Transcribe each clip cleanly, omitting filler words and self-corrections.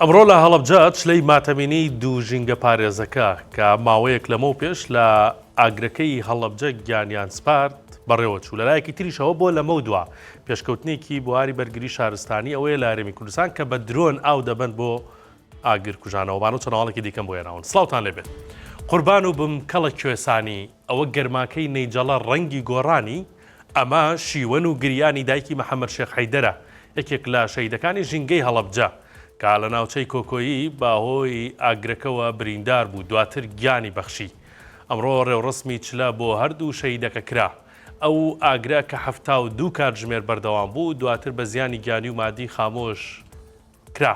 ئەمڕۆ لە هەڵەبجە چلەی ماتەمینی دوو ژینگە پارێزەکە کە ماوەیەک لەمە پێش لە ئاگرەکەی هەڵەبجە گیانیان سپارت بەڕێوە چوو لەلایەکی تریشەوە بۆ لەمە دووە پێشکەوتنێکی بواری بەرگری شارستانی ئەوەیە لە هەرێمی کوردستان کە بە درۆن ئاو دەبن بۆ ئاگر کوژانەوەبان و چەناڵێکی دیکەم بۆ هێناون. سڵاوتان لێبێت. قوربان و بم کەڵە کوێسانی ئەوە گەرماکەی نەیجەڵە ڕەنگی گۆڕانی ئەمە شیوەن و گریانی دایکی محەممەد شێخ حەیدەرە یەکێک لە شەیدەکانی ژینگەی هەڵەبجە کە لە ناوچەی کۆکۆیی باهۆی ئاگرەکەەوە بریندار بوو دواتر گیانی بەخشی. ئەمڕۆ ڕێوڕسمی چلە بۆ هەردوو شەیدەکە کرا. ئەو ئاگرە کە 72 کاتژمێر بەردەوام بوو دواتر بە زیانی گیانی و مادی خامۆش کرا.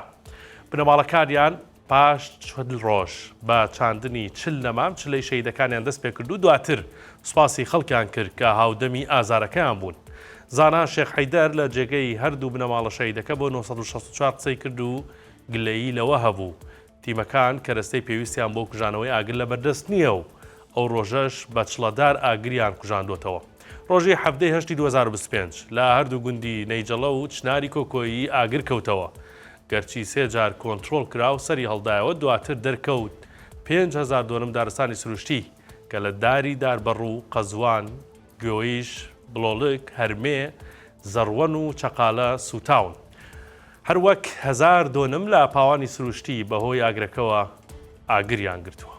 بنەماڵەکانیان پاش چل ڕۆژ بە چاندنی چل نەمام چلەی شەیدەکانیان دەست پێ کرد و دواتر سوپاسی خەڵکیان کرد کە هاودەمی ئازارەکەیان بوون. زانا شێخ حەیدەر لە جێگەی هەردوو بنەماڵە شەیدەکە بۆ 1964 قسەی کرد و گلەیی لەوە هەبوو. تیمەکان کەرەستەی پێویستیان بۆ کوژانەوەی ئاگر لە بەردەست نییە و ئەو ڕۆژەش بە چڵەدار ئاگریان کوژاندوتەوە. ڕۆژی 7/8/2025 لە هەردوو گوندی نەیجەڵە و چناری کۆکۆیی ئاگر کەوتەوە. گەرچی سێ جار کۆنتترۆل کرا و سەری هەڵدایەوە دواتر دەرکەوت 5,000 دۆنم دارستانی سروشتی کە لە داری داربەڕوو قەزوان گوێیش بڵۆڵک هەرمێ زەڕوەن و چەقالە سوتاون. هەروەک 1000 دۆنم لە پاوانی سروشتی بەهۆی ئاگرەکەوە ئاگریان گرتووە.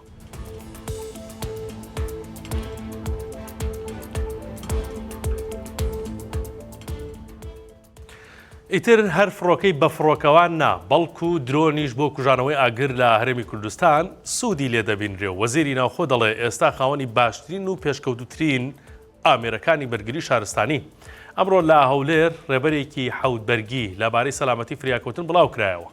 ئیتر هەر فڕۆکەی بە فڕۆکەوان نا بەڵکو و درۆنیش بۆ کوژانەوەی ئاگر لە هەرێمی کوردستان سوودی لێ دەبینرێ و وەزیری ناوخۆ دەڵێ ئێستا خاوەنی باشترین و پێشکەوتوترین ئامێرەکانی بەرگری شارستانی. ئەمڕۆ لە هەولێر ڕێبەرێکی حەوتبەرگی لەبارەی سەلامەتی فریاکەوتن بڵاو کرایەوە.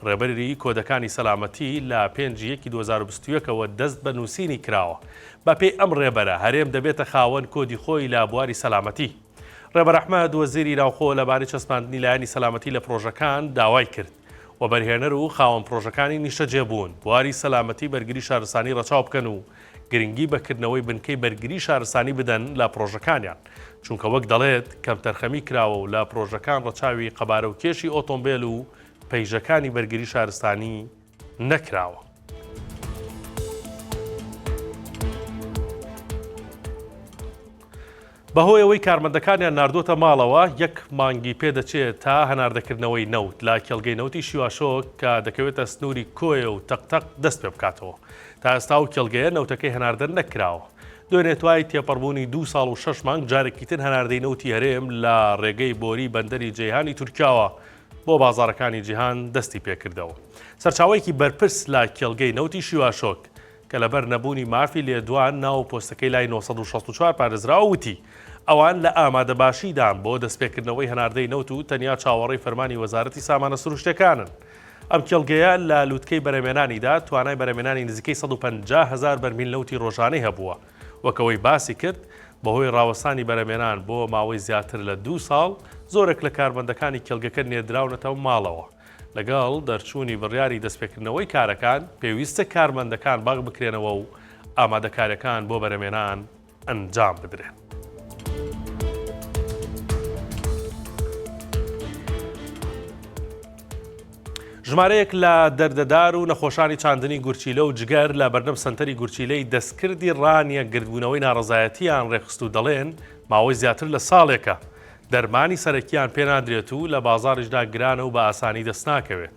ڕێبەری کۆدەکانی سەلامەتی لە 5/1/2021ەوە دەست بە نووسینی کراوە. بە پێی ئەم ڕێبەرە هەرێم دەبێتە خاوەن کۆدی خۆی لە بواری سەلامەتی. ڕێبەر ئەحمەد وەزیری ناوخۆ لەبارەی چەسپاندنی لایەنی سەلامەتی لە پرۆژەکان داوای کرد و بەرهێنەر و خاوەن پرۆژەکانی نیشتەجێبوون بواری سەلامەتی بەرگری شارستانی ڕەچاو بکەن و گرنگی بەکردنەوەی بنکەی بەرگری شارستانی بدەن لە پرۆژەکانیان چونکە وەک دەڵێت کەم تەرخەمی کراوە و لە پرۆژەکان ڕەچاوی قەبارە و کێشی ئۆتۆمبیل و پەیژەکانی بەرگری شارستانی نەکراوە. بەهۆی ئەوەی کارمەندەکانیان ناردۆتە ماڵەوە یەک مانگی پێدەچێت تا هەناردەکردنەوەی نەوت لە کێڵگەی نەوتی شیواشۆک کە دەکەوێتە سنووری کۆیە و تەقتەق دەست پێ بکاتەوە. تا ئێستا و کێڵگەیە نەوتەکەی هەناردە نەکراوە. دوێنێ دوای تێپەڕبوونی 2 ساڵ و 6 مانگ جارێکی تر هەناردەی نەوتی هەرێم لە ڕێگەی بۆری بەندەری جەیهانی تورکیاوە بۆ بازاڕەکانی جیهان دەستی پێکردەوە. سەرچاوەیەکی بەرپرس لە کێڵگەی نەوتی شیواشۆک کە لەبەر نەبوونی مافی لێدوان ناو پۆستەکەی لای 964 پارێزراوە وتی ئەوان لە ئامادەباشیدان بۆ دەستپێکردنەوەی هەناردەی نەوت و تەنیا چاوەڕێی فەرمانی وەزارەتی سامانە سروشتەکانن. ئەم کێڵگەیە لە لووتکەی بەرەمێنانیدا توانای بەرەمێنانی نزیکەی 150,000 بەرمیل نەوتی ڕۆژانەی هەبووە. وەکەوەی باسی کرد بەهۆی ڕاوەستانی بەرەمێنان بۆ ماوەی زیاتر لە 2 ساڵ زۆرێک لە کارمەندەکانی کێڵگەکە نێردراونەتەوە ماڵەوە. لەگەڵ دەرچوونی بڕیاری دەستپێکردنەوەی کارەکان پێویستە کارمەندەکان باغ بکرێنەوە و ئامادەکاریەکان بۆ بەرەمێنان ئەنجام بدرێن. ژمارەیەک لە دەردەدار و نەخۆشانی چاندنی گورچیلە و جگەر لە بەردەم سەنتەری گورچیلەی دەستکردی ڕانیە گردبوونەوەی ناڕەزایەتیان ڕێخست و دەڵێن ماوەی زیاتر لە ساڵێکە دەرمانی سەرەکیان پێنادرێت و لە بازاڕیشدا گرانە و بە ئاسانی دەست ناکەوێت.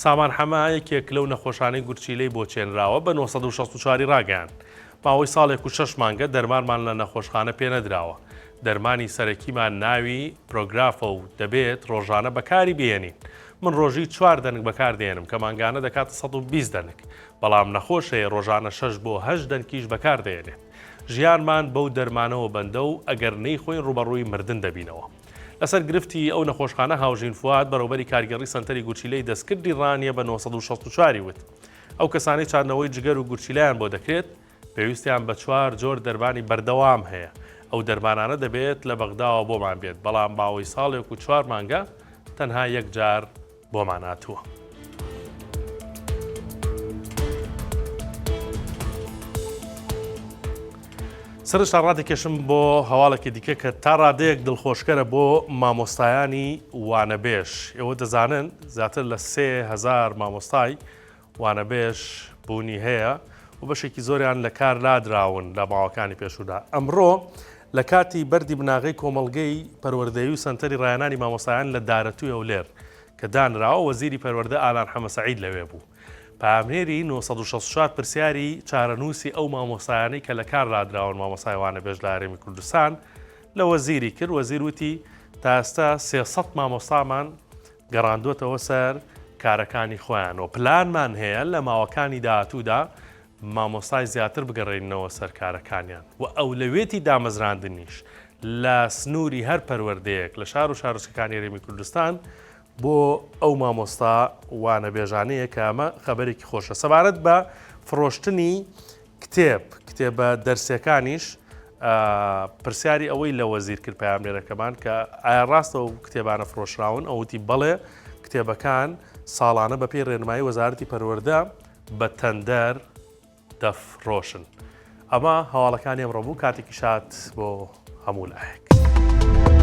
سامان حەما یەکێک لەو نەخۆشانەی گورچیلەی بۆ چێنراوە بە 964 ڕاگەیان. ماوەی ساڵێک و 6 مانگە دەرمانمان لە نەخۆشخانە پێنەدراوە. دەرمانی سەرەکیمان ناوی پرۆگرافە و دەبێت ڕۆژانە بەکاری بێنین. من ڕۆژی 4 دەنگ بەکاردێنم کە مانگانە دەکاتە 120 دەنگ. بەڵام نەخۆشەیە ڕۆژانە 6 بۆ 8 دەنگیش بەکاردێنێت. ژیانمان بەو دەرمانەوە بەندە و ئەگەر نەیخۆین ڕوبەڕووی مردن دەبینەوە. لەسەر گرفتی ئەو نەخۆشخانە هاوژین فواد بەڕێوەبەری کارگەڕی سەنتەری گورچیلەی دەستکردی ڕانیە بە 964 وت. ئەو کەسانەی چاندنەوەی جگەر و گورچیلەیان بۆ دەکرێت پێویستیان بە 4 جۆر دەرمانی بەردەوام هەیە. ئەو دەرمانانە دەبێت لە بەغداوە بۆمان بێت بەڵام ماوەی ساڵێک و 4 مانگە تەنها یەک جار بۆمان هاتووە. سرش ڕادێکێشم بۆ هەواڵێکی دیکە کە تا ڕادەیەک دڵخۆشکەرە بۆ مامۆستایانی وانەبێژ. ئێوە دەزانن زیاتر لە 3,000 مامۆستای وانەبێژ بوونی هەیە و بەشێکی زۆریان لە کار لادراون لە ماوەکانی پێشودا. ئەمڕۆ لە کاتی بەردی بناغی کۆمەڵگەی پەروەردەیی و سەنتەری ڕایەنانی مامۆستایان لە دارەتووی ئەولێر کە دانراوە وەزیری پەروەردە ئالان حەمەسەعید لەوێ بوو. پامنێری 964 پرسیاری چارەنووسی ئەو مامۆستایانەی کە لە کار لادراون مامۆستای وانەبێژ لە هەرێمی کوردستان لە وەزیری کرد. وەزیر وتی تا ئێستا 300 مامۆستامان گەڕاندووەتەوە سەر کارەکانی خۆیان و پلانمان هەیە لە ماوەکانی داهاتوودا مامۆستای زیاتر بگەڕێنەوە سەر کارەکانیان و ئەولەوێتی دامەزراندنیش لە سنووری هەر پەروەردەیەک لە شار و شارۆچکەکانی هەرێمی کوردستان بۆ ئەو مامۆستا وانەبێژانەیە کە ئەمە خەبەرێکی خۆشە. سەبارەت بە فرۆشتنی کتێبە دەرسیەکانیش پرسیاری ئەوەی لە وەزیر کرد پەیامنێرەکەمان کە ئایا ڕاستەوە کتێبانە فرۆشراون؟ ئەوتی بەڵێ کتێبەکان ساڵانە بە پێی ڕێنمایی وەزارەتی پەروەردە بە تەندەر دەفرۆشن. ئەمە هەواڵەکانی ئەمڕۆ بوو. کاتێکی شات بۆ هەموو لایەک.